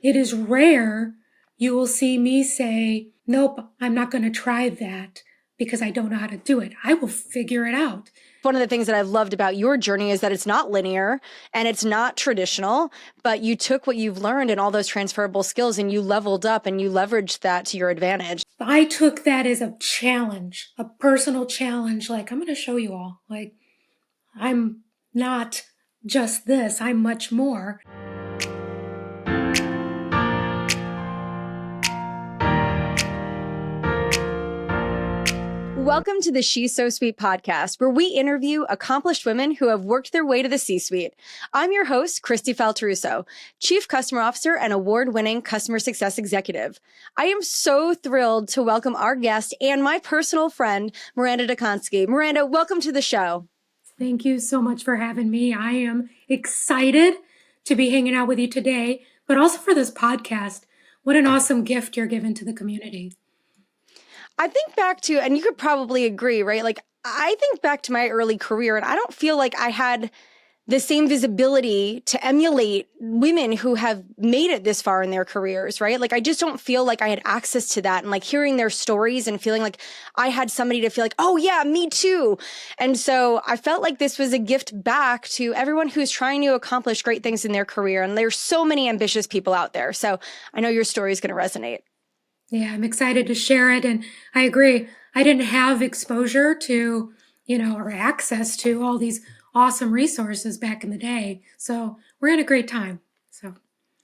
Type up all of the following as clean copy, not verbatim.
it is rare you will see me say, nope, I'm not going to try that because I don't know how to do it. I will figure it out. One of the things that I've loved about your journey is that it's not linear and it's not traditional, but you took what you've learned and all those transferable skills and you leveled up and you leveraged that to your advantage. I took that as a challenge, a personal challenge. Like, I'm going to show you all, like, I'm not just this, I'm much more. Welcome to the She's So Sweet podcast, where we interview accomplished women who have worked their way to the C-suite. I'm your host, Kristi Faltorusso, Chief Customer Officer and award-winning customer success executive. I am so thrilled to welcome our guest and my personal friend, Maranda Dziekonski. Maranda, welcome to the show. Thank you so much for having me. I am excited to be hanging out with you today, but also for this podcast. What an awesome gift you're giving to the community. I think back to, and you could probably agree, right? Like, I think back to my early career, and I don't feel like I had the same visibility to emulate women who have made it this far in their careers, right? Like, I just don't feel like I had access to that, and like hearing their stories and feeling like I had somebody to feel like, oh yeah, me too. And so I felt like this was a gift back to everyone who's trying to accomplish great things in their career. And there's so many ambitious people out there. So I know your story is going to resonate. Yeah, I'm excited to share it. And I agree. I didn't have exposure to, or access to all these awesome resources back in the day. So we're in a great time. So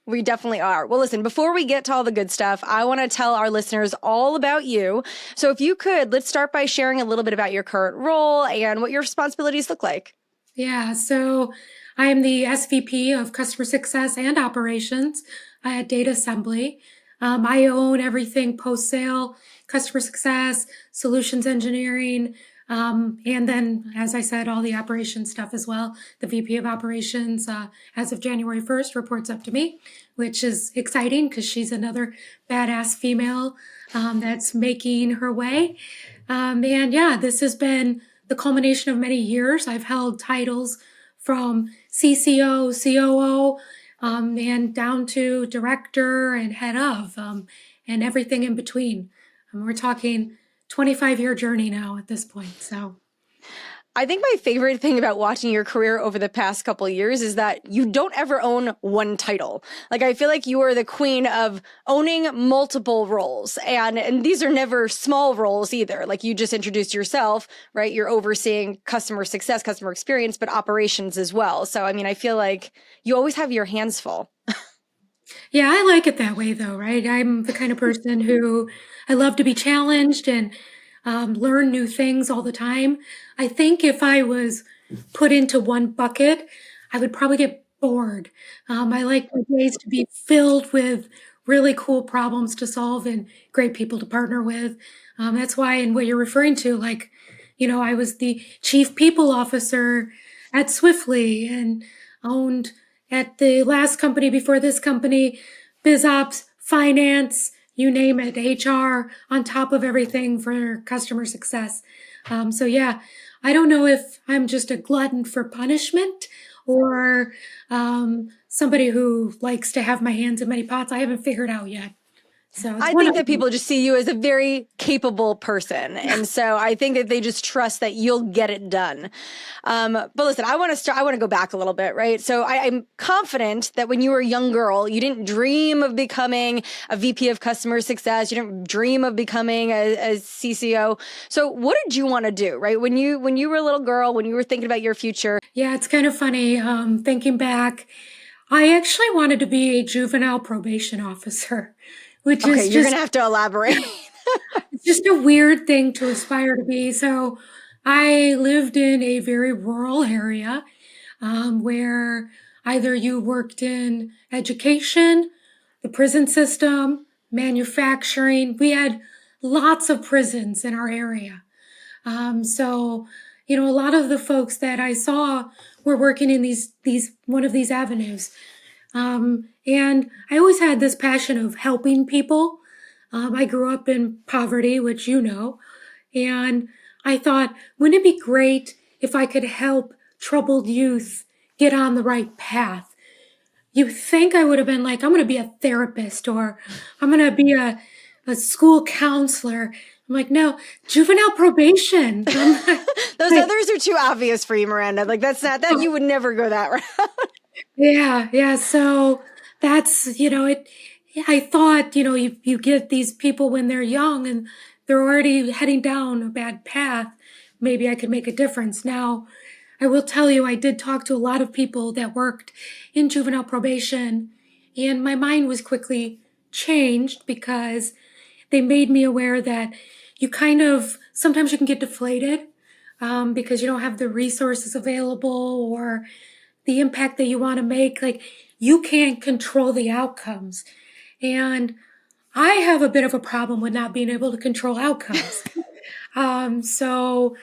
we definitely are. Well, listen, before we get to all the good stuff, I want to tell our listeners all about you. So if you could, let's start by sharing a little bit about your current role and what your responsibilities look like. Yeah, so I am the SVP of Customer Success and Operations at Datasembly. I own everything post-sale, customer success, solutions engineering, and then, as I said, all the operations stuff as well. The VP of Operations, as of January 1st, reports up to me, which is exciting because she's another badass female that's making her way. And yeah, this has been the culmination of many years. I've held titles from CCO, COO, and down to director and head of, and everything in between. We're talking 25-year journey now at this point. So I think my favorite thing about watching your career over the past couple of years is that you don't ever own one title. Like, I feel like you are the queen of owning multiple roles. And these are never small roles either. Like, you just introduced yourself, right? You're overseeing customer success, customer experience, but operations as well. So, I mean, I feel like you always have your hands full. Yeah, I like it that way though, right? I'm the kind of person who I love to be challenged and learn new things all the time. I think if I was put into one bucket, I would probably get bored. I like my days to be filled with really cool problems to solve and great people to partner with. That's why, in what you're referring to, like, I was the chief people officer at Swiftly and owned at the last company before this company, biz ops, finance, you name it, HR, on top of everything for customer success. So yeah, I don't know if I'm just a glutton for punishment or somebody who likes to have my hands in many pots. I haven't figured out yet. So I think that people just see you as a very capable person. And so I think that they just trust that you'll get it done. But listen, I want to go back a little bit, right? So I'm confident that when you were a young girl, you didn't dream of becoming a VP of customer success. You didn't dream of becoming a CCO. So what did you want to do, right? When you were a little girl, when you were thinking about your future? Yeah, it's kind of funny. Thinking back, I actually wanted to be a juvenile probation officer. Which okay, is you're going to have to elaborate. It's just a weird thing to aspire to be. So I lived in a very rural area where either you worked in education, the prison system, manufacturing. We had lots of prisons in our area. So, a lot of the folks that I saw were working in these one of these avenues. And I always had this passion of helping people. I grew up in poverty, which and I thought, wouldn't it be great if I could help troubled youth get on the right path? you think I would have been like, I'm going to be a therapist or I'm going to be a school counselor. I'm like, no, juvenile probation. I'm not, Those like, others are too obvious for you, Miranda. Like that's not that you would never go that route. yeah, yeah. So that's, yeah, I thought, you get these people when they're young and they're already heading down a bad path. Maybe I could make a difference. Now, I will tell you, I did talk to a lot of people that worked in juvenile probation, and my mind was quickly changed because they made me aware that you kind of sometimes you can get deflated because you don't have the resources available or the impact that you want to make. Like you can't control the outcomes. And I have a bit of a problem with not being able to control outcomes. So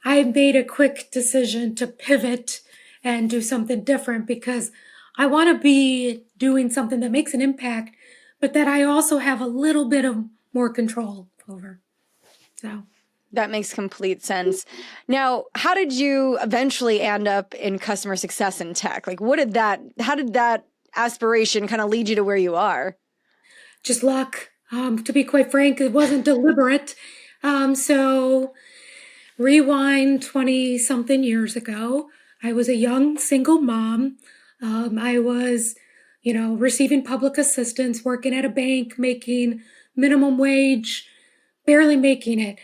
I made a quick decision to pivot and do something different because I want to be doing something that makes an impact, but that I also have a little bit of more control over. So. That makes complete sense. Now, how did you eventually end up in customer success in tech? Like, how did that aspiration kind of lead you to where you are? Just luck. To be quite frank, it wasn't deliberate. So rewind 20 something years ago, I was a young single mom. I was, receiving public assistance, working at a bank, making minimum wage, barely making it.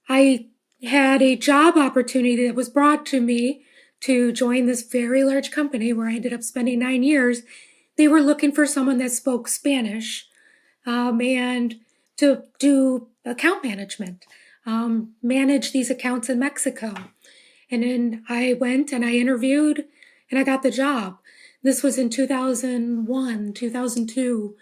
I had a job opportunity that was brought to me to join this very large company where I ended up spending 9 years. They were looking for someone that spoke Spanish and to do account management, manage these accounts in Mexico. And then I went and I interviewed and I got the job. This was in 2001, 2002.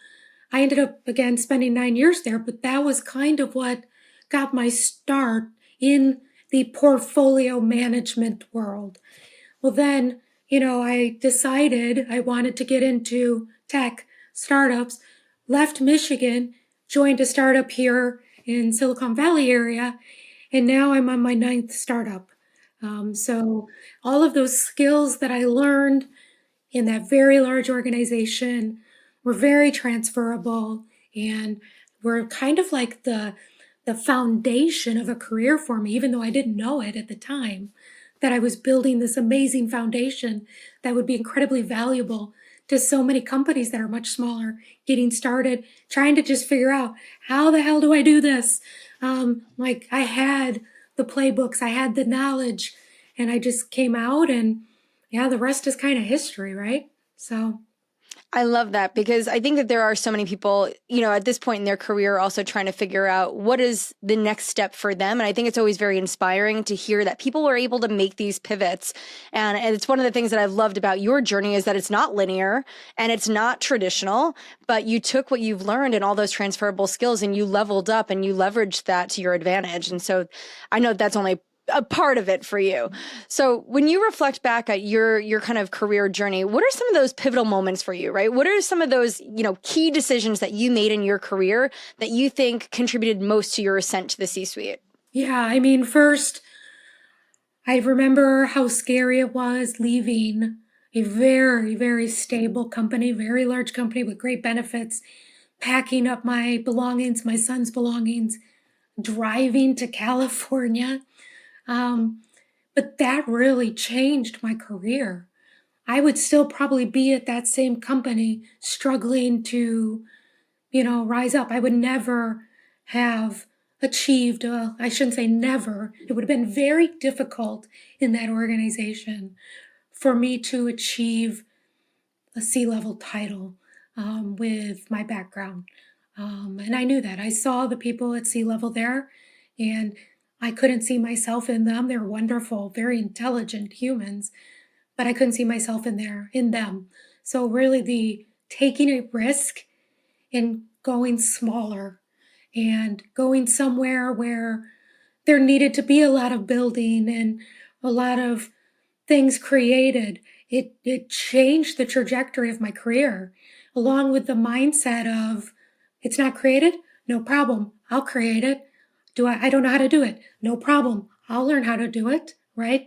I ended up again spending 9 years there, but that was kind of what got my start in the portfolio management world. Well, then, I decided I wanted to get into tech startups, left Michigan, joined a startup here in Silicon Valley area, and now I'm on my ninth startup. So all of those skills that I learned in that very large organization were very transferable and were kind of like the foundation of a career for me, even though I didn't know it at the time, that I was building this amazing foundation that would be incredibly valuable to so many companies that are much smaller, getting started, trying to just figure out how the hell do I do this? Like I had the playbooks, I had the knowledge, and I just came out and yeah, the rest is kind of history, right? So, I love that because I think that there are so many people, at this point in their career also trying to figure out what is the next step for them. And I think it's always very inspiring to hear that people are able to make these pivots. And it's one of the things that I've loved about your journey is that it's not linear and it's not traditional, but you took what you've learned and all those transferable skills and you leveled up and you leveraged that to your advantage. And so I know that's only a part of it for you. So when you reflect back at your kind of career journey, what are some of those pivotal moments for you, right? What are some of those, key decisions that you made in your career that you think contributed most to your ascent to the C-suite? yeah, I mean, first, I remember how scary it was leaving a very, very stable company, very large company with great benefits, packing up my belongings, my son's belongings, driving to California. Um, but that really changed my career. I would still probably be at that same company struggling to, rise up. I would never have achieved, I shouldn't say never, it would have been very difficult in that organization for me to achieve a C-level title with my background. And I knew that. I saw the people at C-level there, and I couldn't see myself in them. They're wonderful, very intelligent humans, but I couldn't see myself in them. So really the taking a risk and going smaller and going somewhere where there needed to be a lot of building and a lot of things created. It changed the trajectory of my career, along with the mindset of it's not created, no problem. I'll create it. I don't know how to do it. No problem. I'll learn how to do it, right?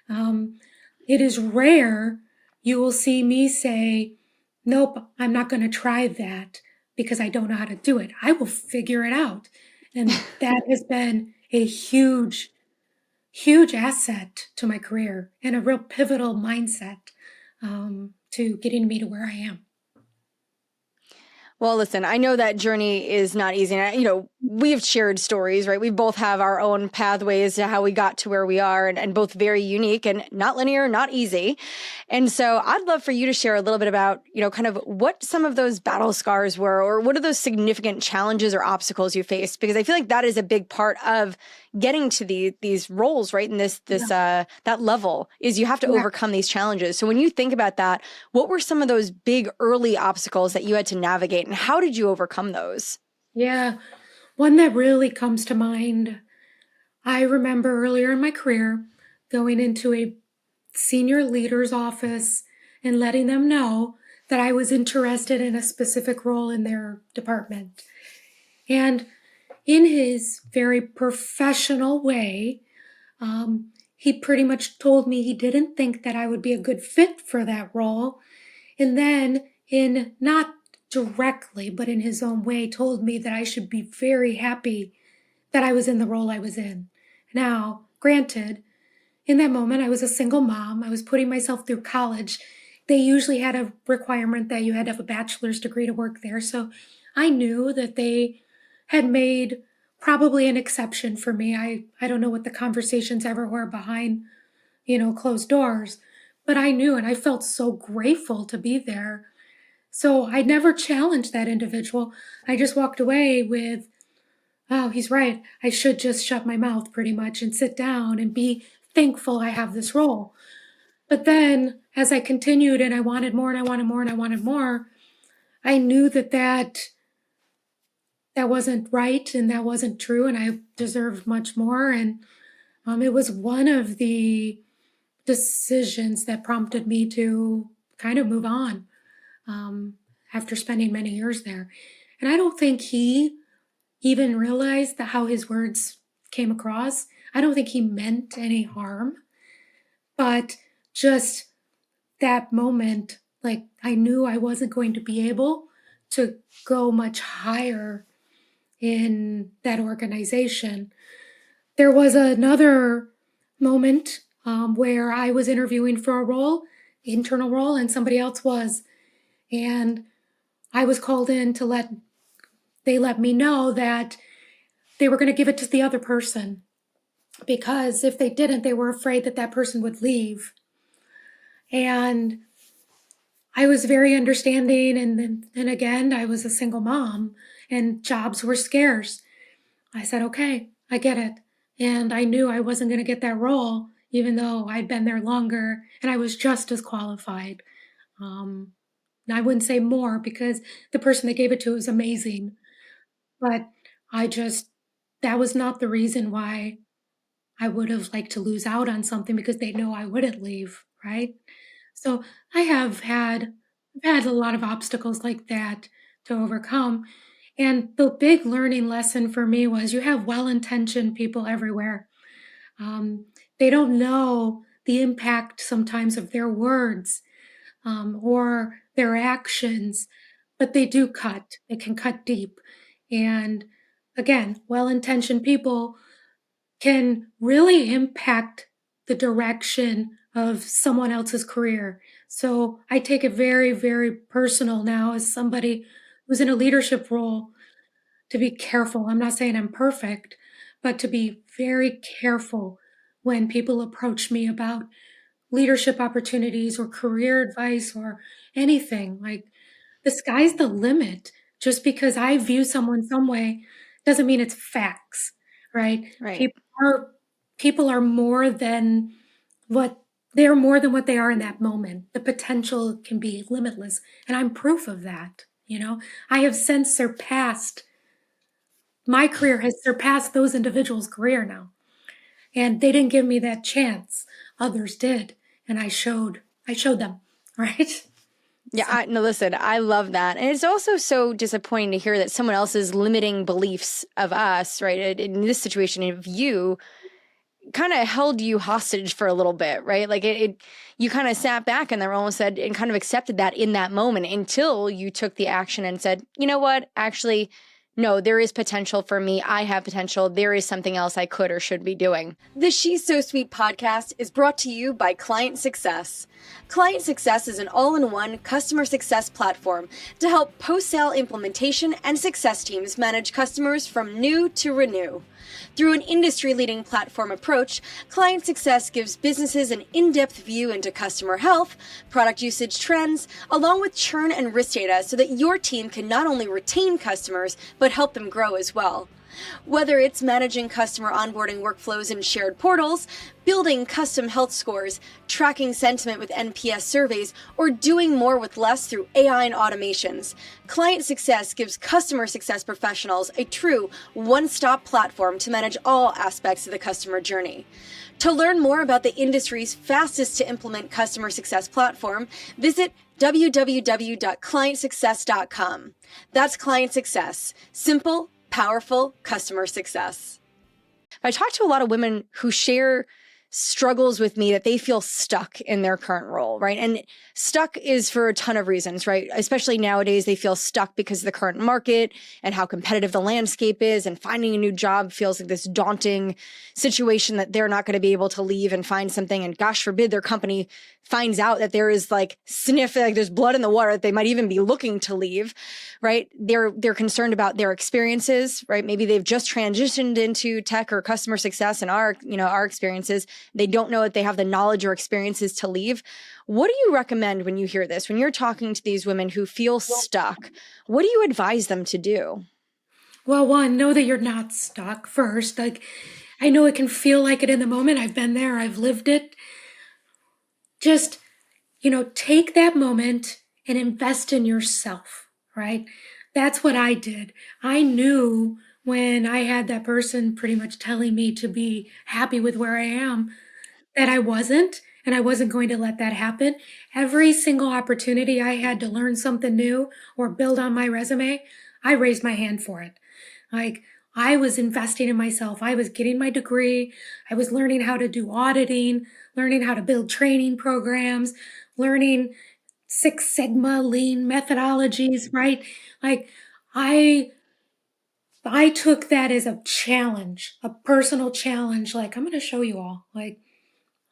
It is rare you will see me say, nope, I'm not going to try that because I don't know how to do it. I will figure it out. And that has been a huge, huge asset to my career and a real pivotal mindset to getting me to where I am. Well, listen, I know that journey is not easy. And, we've shared stories, right? We both have our own pathways to how we got to where we are, and both very unique and not linear, not easy. And so I'd love for you to share a little bit about, kind of what some of those battle scars were, or what are those significant challenges or obstacles you faced? Because I feel like that is a big part of getting to these roles, right? And that level is you have to Yeah. overcome these challenges. So when you think about that, what were some of those big early obstacles that you had to navigate, and how did you overcome those? Yeah. One that really comes to mind, I remember earlier in my career going into a senior leader's office and letting them know that I was interested in a specific role in their department. And in his very professional way, he pretty much told me he didn't think that I would be a good fit for that role. And then, in not directly, but in his own way, told me that I should be very happy that I was in the role I was in. Now, granted, in that moment, I was a single mom. I was putting myself through college. They usually had a requirement that you had to have a bachelor's degree to work there. So I knew that they had made probably an exception for me. I don't know what the conversations ever were behind, closed doors, but I knew and I felt so grateful to be there. So I never challenged that individual. I just walked away with, oh, he's right. I should just shut my mouth pretty much and sit down and be thankful I have this role. But then as I continued and I wanted more and I wanted more and I wanted more, I knew that wasn't right and that wasn't true and I deserved much more. And it was one of the decisions that prompted me to kind of move on um, after spending many years there. And I don't think he even realized that how his words came across. I don't think he meant any harm, but just that moment, like I knew I wasn't going to be able to go much higher in that organization. There was another moment where I was interviewing for a role, internal role, and somebody else was. And I was called in they let me know that they were going to give it to the other person because if they didn't, they were afraid that that person would leave. And I was very understanding. And again, I was a single mom and jobs were scarce. I said, okay, I get it. And I knew I wasn't going to get that role, even though I'd been there longer and I was just as qualified. Um, I wouldn't say more because the person they gave it to was amazing, but I just, that was not the reason why I would have liked to lose out on something because they know I wouldn't leave, right? So I've had a lot of obstacles like that to overcome. And the big learning lesson for me was you have well-intentioned people everywhere. Um, they don't know the impact sometimes of their words or their actions, but they do cut. They can cut deep. And again, well-intentioned people can really impact the direction of someone else's career. So I take it very, very personal now as somebody who's in a leadership role to be careful. I'm not saying I'm perfect, but to be very careful when people approach me about leadership opportunities or career advice or anything. Like the sky's the limit. Just because I view someone some way doesn't mean it's facts, right? Right. People are more than what they're more than what they are in that moment. The potential can be limitless, and I'm proof of that. I have since surpassed my career has surpassed those individuals' career now, and they didn't give me that chance. Others did, and I showed them, right? Yeah, So no, listen, I love that. And it's also so disappointing to hear that someone else's limiting beliefs of us, right, in this situation of you, kind of held you hostage for a little bit, right? Like you kind of sat back in the role and said, and kind of accepted that in that moment until you took the action and said, you know what, actually, no, there is potential for me. I have potential. There is something else I could or should be doing. The She's So Sweet podcast is brought to you by Client Success. Client Success is an all-in-one customer success platform to help post-sale implementation and success teams manage customers from new to renew. Through an industry-leading platform approach, Client Success gives businesses an in-depth view into customer health, product usage trends, along with churn and risk data so that your team can not only retain customers, but help them grow as well. Whether it's managing customer onboarding workflows in shared portals, building custom health scores, tracking sentiment with NPS surveys, or doing more with less through AI and automations, Client Success gives customer success professionals a true one-stop platform to manage all aspects of the customer journey. To learn more about the industry's fastest to implement customer success platform, visit www.clientsuccess.com. That's Client Success. Simple, powerful customer success. I talk to a lot of women who share struggles with me that they feel stuck in their current role, right? And stuck is for a ton of reasons, right? Especially nowadays, they feel stuck because of the current market and how competitive the landscape is, and finding a new job feels like this daunting situation that they're not going to be able to leave and find something. And gosh forbid their company finds out that there is like there's blood in the water, that they might even be looking to leave, right? They're concerned about their experiences, right? Maybe they've just transitioned into tech or customer success and our experiences. They don't know that they have the knowledge or experiences to leave. What do you recommend when you hear this? When you're talking to these women who feel stuck, what do you advise them to do? Well, one, know that you're not stuck first. Like, I know it can feel like it in the moment. I've been there, I've lived it. Just, take that moment and invest in yourself, right? That's what I did. I knew when I had that person pretty much telling me to be happy with where I am, that I wasn't, and I wasn't going to let that happen. Every single opportunity I had to learn something new or build on my resume, I raised my hand for it. Like, I was investing in myself. I was getting my degree. I was learning how to do auditing, learning how to build training programs, learning Six Sigma lean methodologies, right? Like, I took that as a challenge, a personal challenge. Like, I'm going to show you all. Like,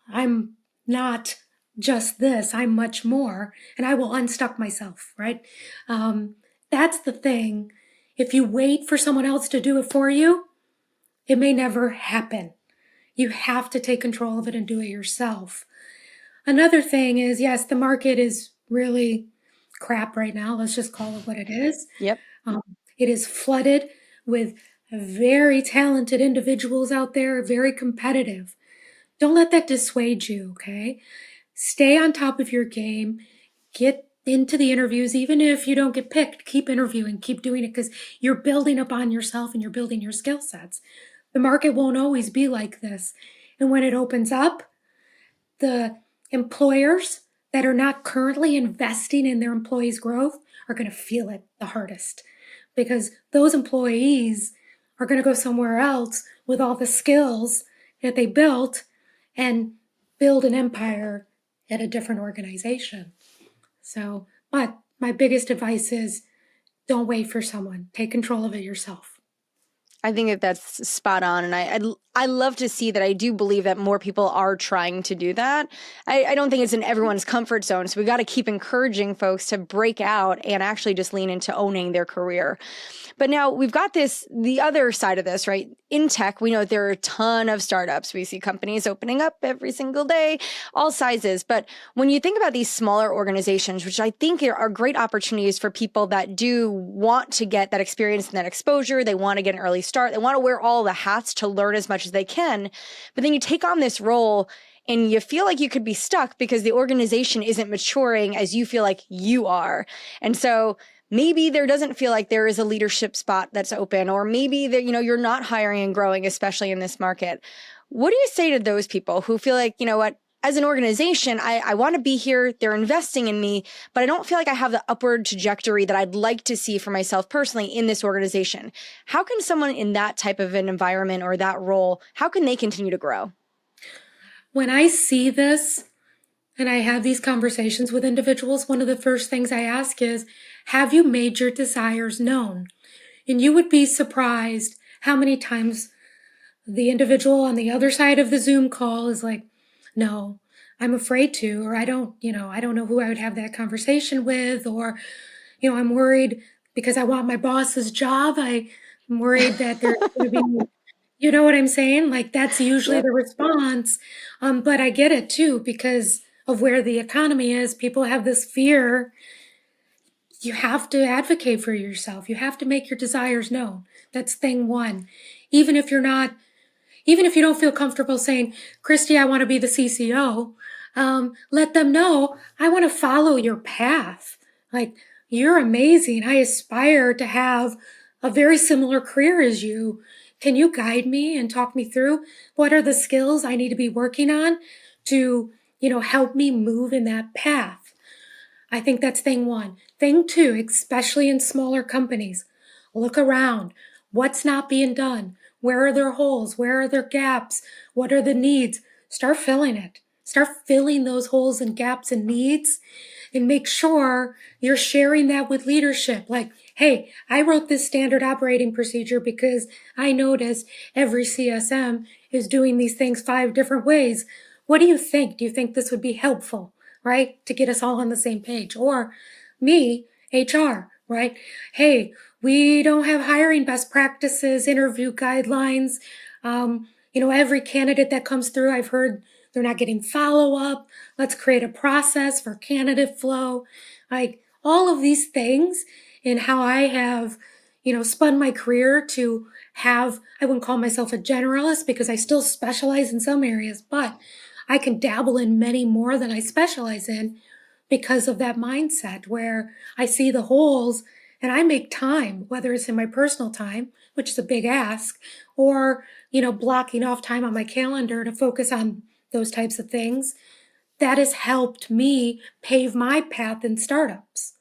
I'm not just this, I'm much more, and I will unstuck myself, right? That's the thing. If you wait for someone else to do it for you, it may never happen. You have to take control of it and do it yourself. Another thing is, yes, the market is really crap right now. Let's just call it what it is. Yep. It is flooded with very talented individuals out there, very competitive. Don't let that dissuade you, okay? Stay on top of your game. Get into the interviews. Even if you don't get picked, keep interviewing, keep doing it, because you're building up on yourself and you're building your skill sets. The market won't always be like this. And when it opens up, the employers that are not currently investing in their employees' growth are going to feel it the hardest, because those employees are going to go somewhere else with all the skills that they built and build an empire at a different organization. So, but my biggest advice is don't wait for someone. Take control of it yourself. I think that's spot on. And I love to see that. I do believe that more people are trying to do that. I don't think it's in everyone's comfort zone. So we got to keep encouraging folks to break out and actually just lean into owning their career. But now we've got the other side of this, right? In tech, we know there are a ton of startups. We see companies opening up every single day, all sizes. But when you think about these smaller organizations, which I think are great opportunities for people that do want to get that experience and that exposure, they want to get an early start, they want to wear all the hats to learn as much as they can. But then you take on this role and you feel like you could be stuck because the organization isn't maturing as you feel like you are. And so maybe there doesn't feel like there is a leadership spot that's open, or maybe that, you're not hiring and growing, especially in this market. What do you say to those people who feel like, what, as an organization, I want to be here, they're investing in me, but I don't feel like I have the upward trajectory that I'd like to see for myself personally in this organization? How can someone in that type of an environment or that role, how can they continue to grow? when I see this and I have these conversations with individuals, one of the first things I ask is, have you made your desires known? And you would be surprised how many times the individual on the other side of the Zoom call is like, no, I'm afraid to, or I don't know who I would have that conversation with, or, I'm worried because I want my boss's job. I'm worried that there's going to be, you know what I'm saying? Like that's usually Yep. the response. But I get it too, because of where the economy is. People have this fear. You have to advocate for yourself. You have to make your desires known. That's thing one. Even if you're not even if you don't feel comfortable saying, Kristi, I want to be the CCO, let them know I want to follow your path. Like, you're amazing. I aspire to have a very similar career as you. Can you guide me and talk me through what are the skills I need to be working on to, help me move in that path? I think that's thing one. Thing two, especially in smaller companies, look around. What's not being done? Where are there holes? Where are there gaps? What are the needs? Start filling it. Start filling those holes and gaps and needs and make sure you're sharing that with leadership. Like, hey, I wrote this standard operating procedure because I noticed every CSM is doing these things 5 different ways. What do you think? Do you think this would be helpful, right? To get us all on the same page? Or me, HR, right? Hey, we don't have hiring best practices, interview guidelines. Every candidate that comes through, I've heard they're not getting follow up. Let's create a process for candidate flow. Like all of these things and how I have, spun my career to have, I wouldn't call myself a generalist because I still specialize in some areas, but I can dabble in many more than I specialize in because of that mindset where I see the holes and I make time, whether it's in my personal time, which is a big ask, or, blocking off time on my calendar to focus on those types of things. That has helped me pave my path in startups.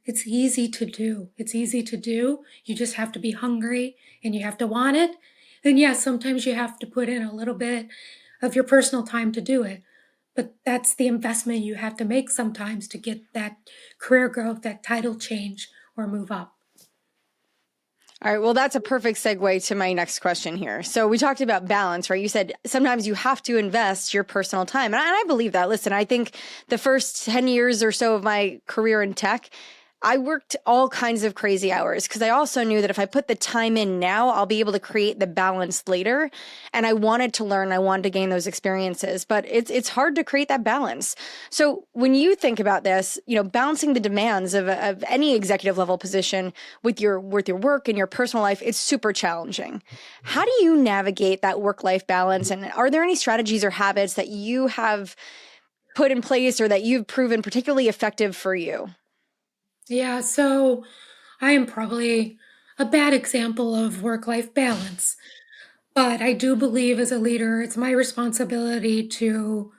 It's easy to do. It's easy to do. You just have to be hungry and you have to want it. And yes, sometimes you have to put in a little bit of your personal time to do it. But that's the investment you have to make sometimes to get that career growth, that title change, or move up. All right. Well, that's a perfect segue to my next question here. So we talked about balance, right? You said sometimes you have to invest your personal time. And I believe that. Listen, I think the first 10 years or so of my career in tech, I worked all kinds of crazy hours because I also knew that if I put the time in now, I'll be able to create the balance later. And I wanted to learn, I wanted to gain those experiences, but it's hard to create that balance. So when you think about this, balancing the demands of any executive level position with your work and your personal life, it's super challenging. How do you navigate that work-life balance? And are there any strategies or habits that you have put in place or that you've proven particularly effective for you? Yeah, so I am probably a bad example of work life balance, but I do believe as a leader, it's my responsibility to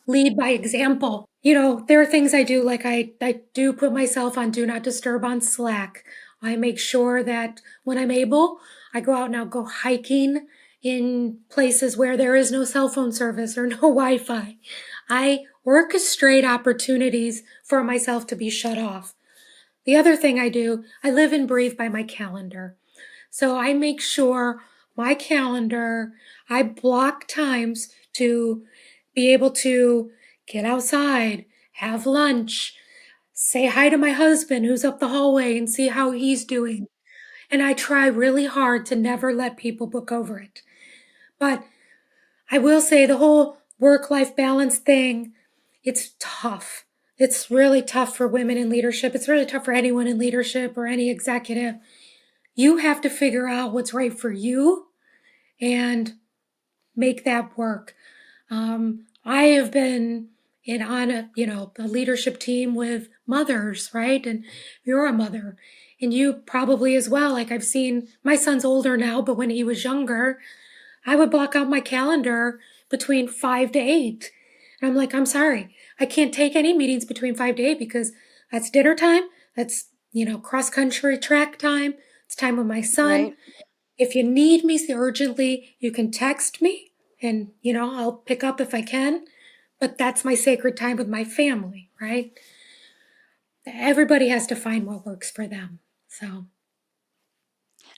lead by example. There are things I do, like I do put myself on do not disturb on Slack. I make sure that when I'm able, I go out and I'll go hiking in places where there is no cell phone service or no Wi-Fi. I orchestrate opportunities for myself to be shut off. The other thing I do, I live and breathe by my calendar. So I make sure my calendar, I block times to be able to get outside, have lunch, say hi to my husband who's up the hallway and see how he's doing. And I try really hard to never let people book over it. But I will say the whole work-life balance thing, it's tough. It's really tough for women in leadership. It's really tough for anyone in leadership or any executive. You have to figure out what's right for you and make that work. I have been on a leadership team with mothers, right? And you're a mother, and you probably as well. Like I've seen my son's older now, but when he was younger, I would block out my calendar between 5 to 8. And I'm like, I'm sorry, I can't take any meetings between 5 to 8 because that's dinner time. That's, cross country track time. It's time with my son. Right. If you need me urgently, you can text me And, I'll pick up if I can, but that's my sacred time with my family, right? Everybody has to find what works for them. So,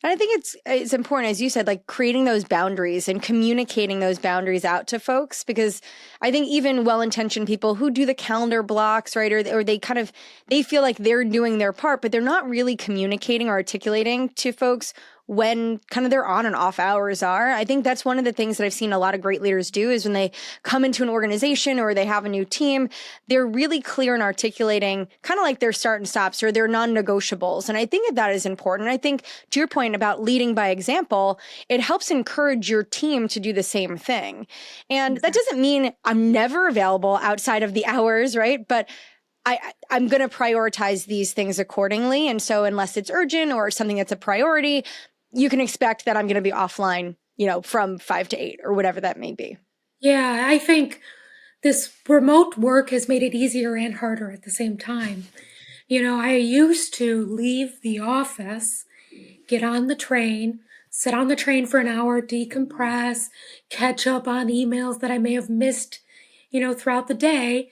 And I think it's important, as you said, like creating those boundaries and communicating those boundaries out to folks, because I think even well-intentioned people who do the calendar blocks, right, or they feel like they're doing their part, but they're not really communicating or articulating to folks when kind of their on and off hours are. I think that's one of the things that I've seen a lot of great leaders do is when they come into an organization or they have a new team, they're really clear in articulating kind of like their start and stops or their non-negotiables. And I think that is important. I think to your point about leading by example, it helps encourage your team to do the same thing. And that doesn't mean I'm never available outside of the hours, right? But I'm going to prioritize these things accordingly. And so unless it's urgent or something that's a priority, you can expect that I'm going to be offline, from 5 to 8 or whatever that may be. yeah, I think this remote work has made it easier and harder at the same time. I used to leave the office, get on the train, sit on the train for an hour, decompress, catch up on emails that I may have missed, throughout the day,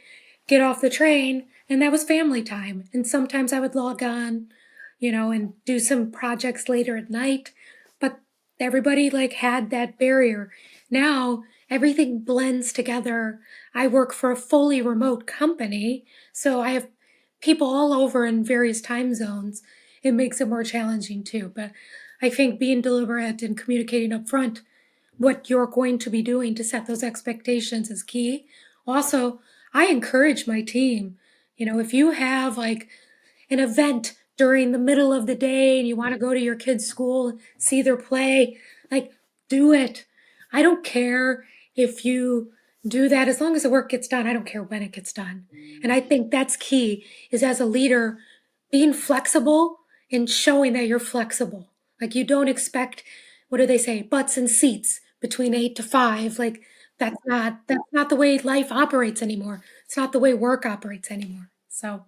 get off the train, and that was family time. And sometimes I would log on, and do some projects later at night, but everybody like had that barrier. Now everything blends together. I work for a fully remote company, so I have people all over in various time zones. It makes it more challenging too, but I think being deliberate and communicating up front what you're going to be doing to set those expectations is key. Also, I encourage my team, if you have like an event during the middle of the day and you want to go to your kids' school, see their play, like do it. I don't care if you do that as long as the work gets done. I don't care when it gets done. And I think that's key is as a leader being flexible and showing that you're flexible. Like you don't expect, what do they say, butts and seats between 8 to 5. Like that's not the way life operates anymore. It's not the way work operates anymore. So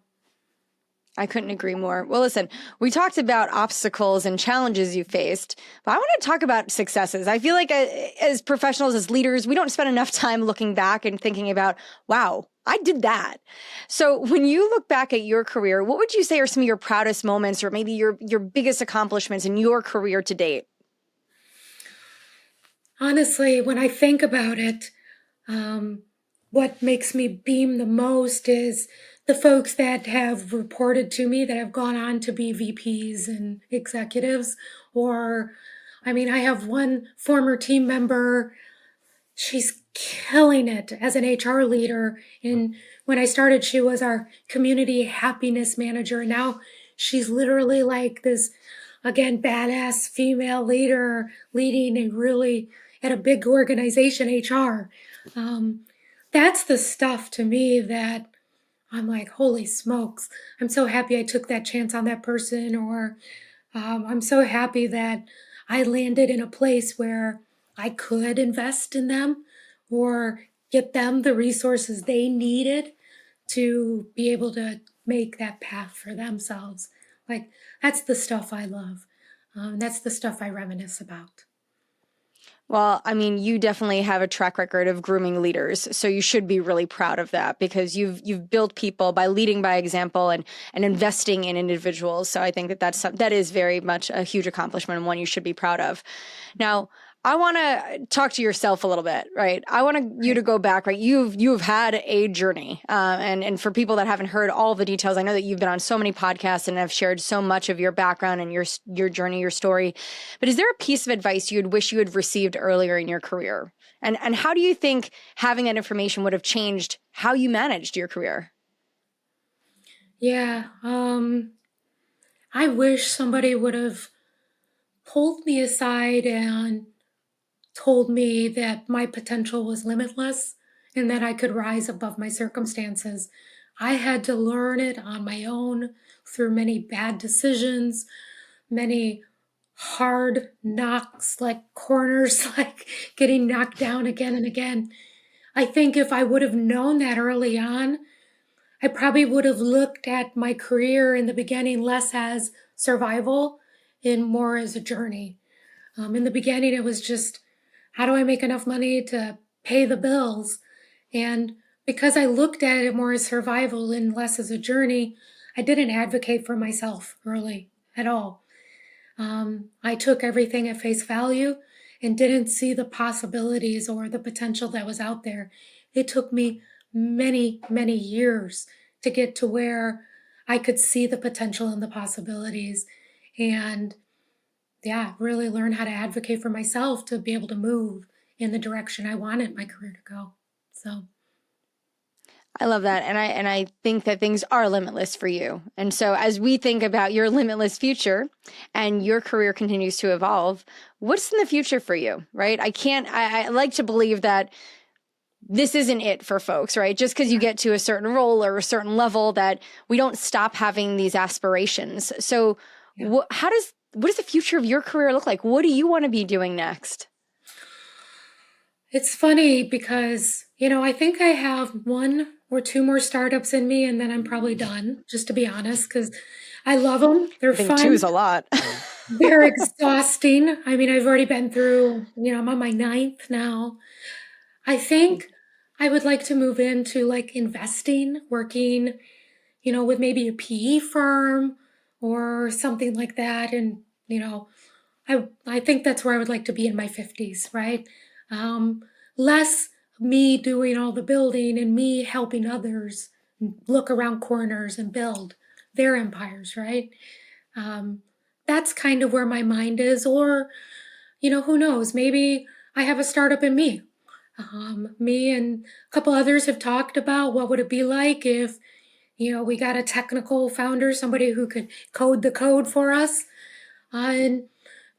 I couldn't agree more. Well, listen, we talked about obstacles and challenges you faced, but I want to talk about successes. I feel like as professionals, as leaders, we don't spend enough time looking back and thinking about, wow, I did that. So when you look back at your career, what would you say are some of your proudest moments or maybe your biggest accomplishments in your career to date? honestly, when I think about it, what makes me beam the most is the folks that have reported to me that have gone on to be VPs and executives. Or, I mean, I have one former team member. She's killing it as an HR leader. And when I started, she was our community happiness manager. And now she's literally like this, again, badass female leader leading a really at a big organization, HR. Um, that's the stuff to me that I'm like, holy smokes. I'm so happy I took that chance on that person. Or I'm so happy that I landed in a place where I could invest in them or get them the resources they needed to be able to make that path for themselves. Like, that's the stuff I love. That's the stuff I reminisce about. Well, I mean, you definitely have a track record of grooming leaders, so you should be really proud of that because you've built people by leading by example and investing in individuals. So I think that is very much a huge accomplishment and one you should be proud of. Now, I want to talk to yourself a little bit, right? I want you to go back, right? You've had a journey, and for people that haven't heard all the details, I know that you've been on so many podcasts and have shared so much of your background and your journey, your story. But is there a piece of advice you'd wish you had received earlier in your career? And how do you think having that information would have changed how you managed your career? Yeah, I wish somebody would have pulled me aside and told me that my potential was limitless and that I could rise above my circumstances. I had to learn it on my own through many bad decisions, many hard knocks, like corners, like getting knocked down again and again. I think if I would have known that early on, I probably would have looked at my career in the beginning less as survival and more as a journey. In the beginning, it was just how do I make enough money to pay the bills? And because I looked at it more as survival and less as a journey, I didn't advocate for myself early at all. I took everything at face value and didn't see the possibilities or the potential that was out there. It took me many, many years to get to where I could see the potential and the possibilities. And yeah, really learn how to advocate for myself to be able to move in the direction I wanted my career to go. So I love that. And I think that things are limitless for you. And so as we think about your limitless future and your career continues to evolve, what's in the future for you, right? I like to believe that this isn't it for folks, right? Just because you get to a certain role or a certain level that we don't stop having these aspirations. So yeah. what does the future of your career look like? What do you want to be doing next? It's funny because, I think I have one or two more startups in me and then I'm probably done, just to be honest, because I love them. They're I think two fun. is a lot. They're exhausting. I mean, I've already been through, I'm on my ninth now. I think I would like to move into like investing, working, with maybe a PE firm or something like that. And, I think that's where I would like to be in my 50s, right? Um, Less me doing all the building and me helping others look around corners and build their empires, right? Um, that's kind of where my mind is. Or, who knows? Maybe I have a startup in me. Me and a couple others have talked about what would it be like if, we got a technical founder, somebody who could code the code for us. And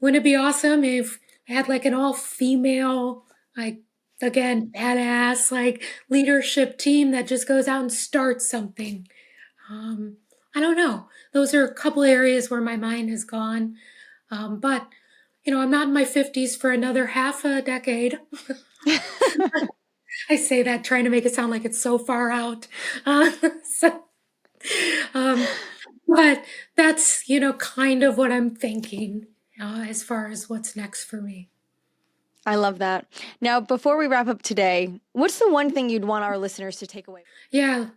wouldn't it be awesome if I had like an all-female, like, again, badass, like leadership team that just goes out and starts something? Um, I don't know. Those are a couple areas where my mind has gone. But, I'm not in my 50s for another half a decade. I say that trying to make it sound like it's so far out. Uh, so, um, but that's, kind of what I'm thinking as far as what's next for me. I love that. Now, before we wrap up today, what's the one thing you'd want our listeners to take away? Yeah.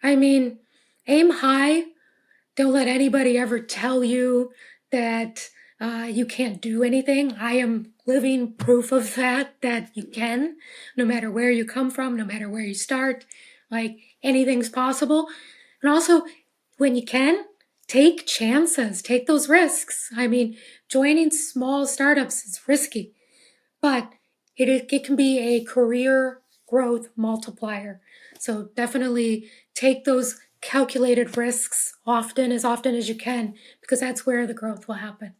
I mean, aim high. Don't let anybody ever tell you that you can't do anything. I am living proof of that you can, no matter where you come from, no matter where you start. Like anything's possible. And also, when you can, take chances, take those risks. I mean, joining small startups is risky, but it can be a career growth multiplier. So definitely take those calculated risks often as you can, because that's where the growth will happen.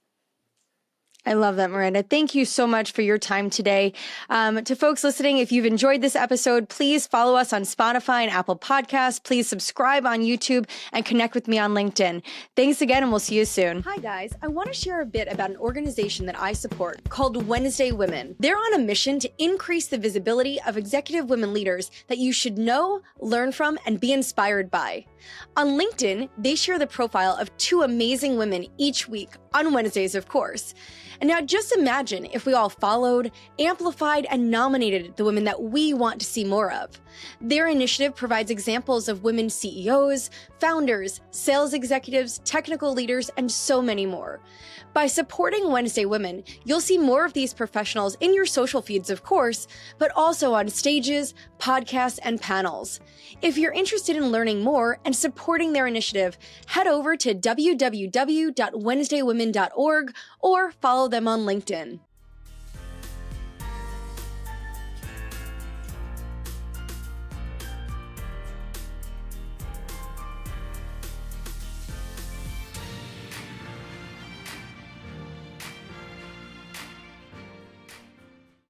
I love that, Maranda. Thank you so much for your time today. To folks listening, if you've enjoyed this episode, please follow us on Spotify and Apple Podcasts. Please subscribe on YouTube and connect with me on LinkedIn. Thanks again, and we'll see you soon. Hi, guys. I want to share a bit about an organization that I support called Wednesday Women. They're on a mission to increase the visibility of executive women leaders that you should know, learn from, and be inspired by. On LinkedIn, they share the profile of two amazing women each week, on Wednesdays, of course. And now just imagine if we all followed, amplified, and nominated the women that we want to see more of. Their initiative provides examples of women CEOs, founders, sales executives, technical leaders, and so many more. By supporting Wednesday Women, you'll see more of these professionals in your social feeds, of course, but also on stages, podcasts, and panels. If you're interested in learning more and supporting their initiative, head over to www.wednesdaywomen.org or follow them on LinkedIn.